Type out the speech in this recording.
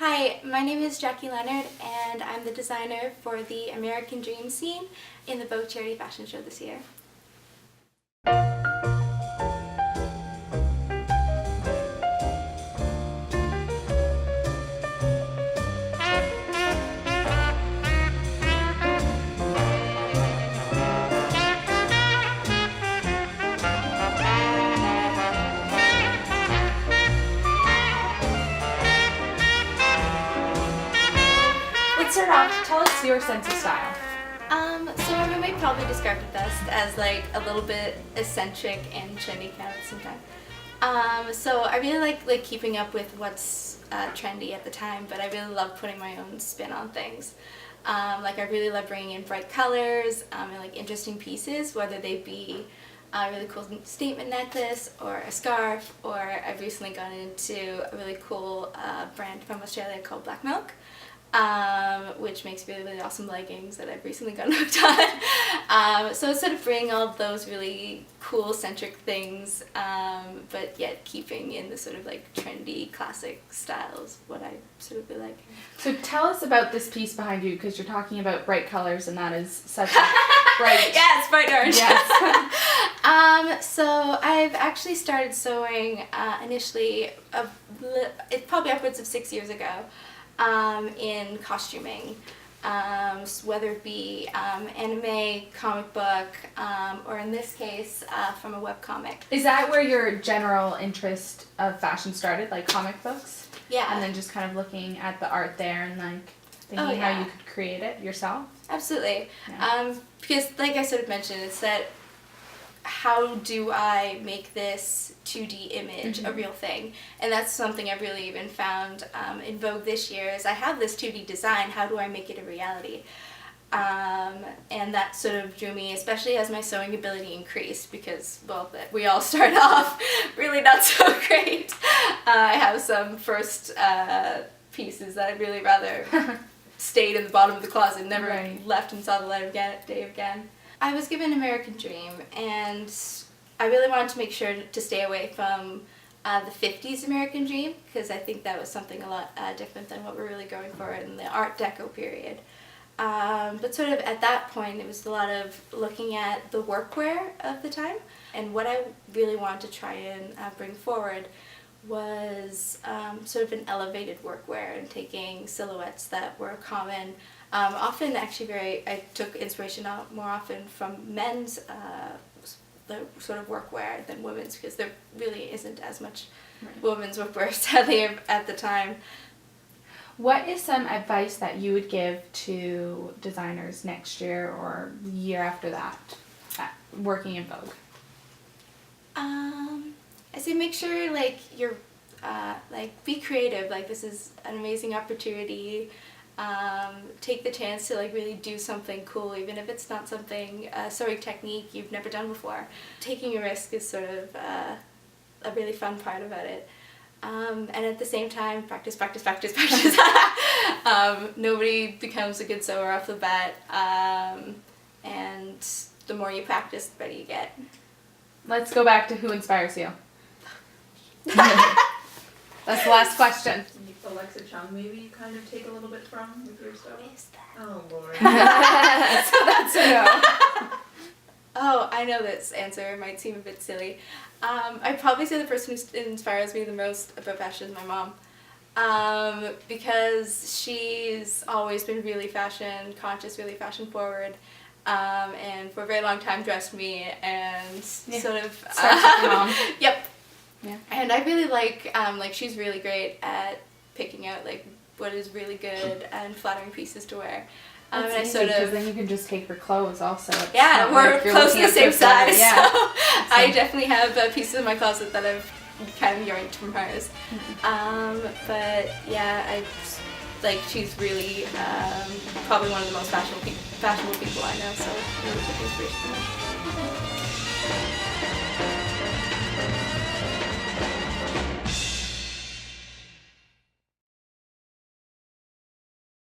Hi, my name is Jackie Leonard and I'm the designer for the American Dream scene in the Vogue Charity Fashion Show this year. Let's start off, tell us your sense of style. So my roommate probably described it best as like a little bit eccentric and trendy kind of at the same time. So I really like keeping up with what's trendy at the time, but I really love putting my own spin on things. Like I really love bringing in bright colors and like interesting pieces, whether they be a really cool statement necklace or a scarf, or I've recently gone into a really cool brand from Australia called Black Milk. Which makes really awesome leggings that I've recently gotten hooked on. So sort of bring all those really cool eccentric things, but yet keeping in the sort of like trendy classic styles, what I sort of really like. So tell us about this piece behind you, because you're talking about bright colors and that is such a bright... Yes, bright orange. Yes. So I've actually started sewing initially, it's probably upwards of 6 years ago. In costuming, whether it be anime, comic book, or in this case from a webcomic. Is that where your general interest of fashion started, like comic books? Yeah. And then just kind of looking at the art there and like thinking how you could create it yourself? Absolutely. Yeah. Because like I sort of mentioned, it's that how do I make this 2D image a real thing? And that's something I've really even found in Vogue this year is I have this 2D design, how do I make it a reality? And that sort of drew me, especially as my sewing ability increased, because, well, we all start off really not so great. I have some first pieces that I'd really rather stayed in the bottom of the closet, never left and saw the light of day again. I was given American Dream, and I really wanted to make sure to stay away from the 50s American Dream, because I think that was something a lot different than what we're really going for in the Art Deco period. But sort of at that point, it was a lot of looking at the workwear of the time, and what I really wanted to try and bring forward was sort of an elevated workwear and taking silhouettes that were common. Often actually I took inspiration more often from men's the sort of workwear than women's, because there really isn't as much women's workwear sadly at the time. What is some advice that you would give to designers next year or the year after that working in Vogue? I say make sure like you're be creative. Like this is an amazing opportunity. Take the chance to like really do something cool, even if it's not something sewing technique you've never done before. Taking a risk is sort of a really fun part about it. And at the same time, practice. Nobody becomes a good sewer off the bat, and the more you practice, the better you get. Let's go back to who inspires you. That's the last question. Alexa Chung, maybe you kind of take a little bit from with your stuff? What is that? Oh, Lord. So that's a no. Oh, I know this answer. It might seem a bit silly. I'd probably say the person who inspires me the most about fashion is my mom. Because she's always been really fashion conscious, really fashion forward. And for a very long time dressed me and sort of... Starts with your mom. Yep. Yeah. And I really like she's really great at picking out like what is really good and flattering pieces to wear. That's and I easy, sort of, because then you can just take her clothes also. It's yeah, not we're like you're close to looking the at same size, yeah. so I definitely have pieces in my closet that I've kind of yoinked from hers. But yeah, she's really probably one of the most fashionable people I know, so really took inspiration from her.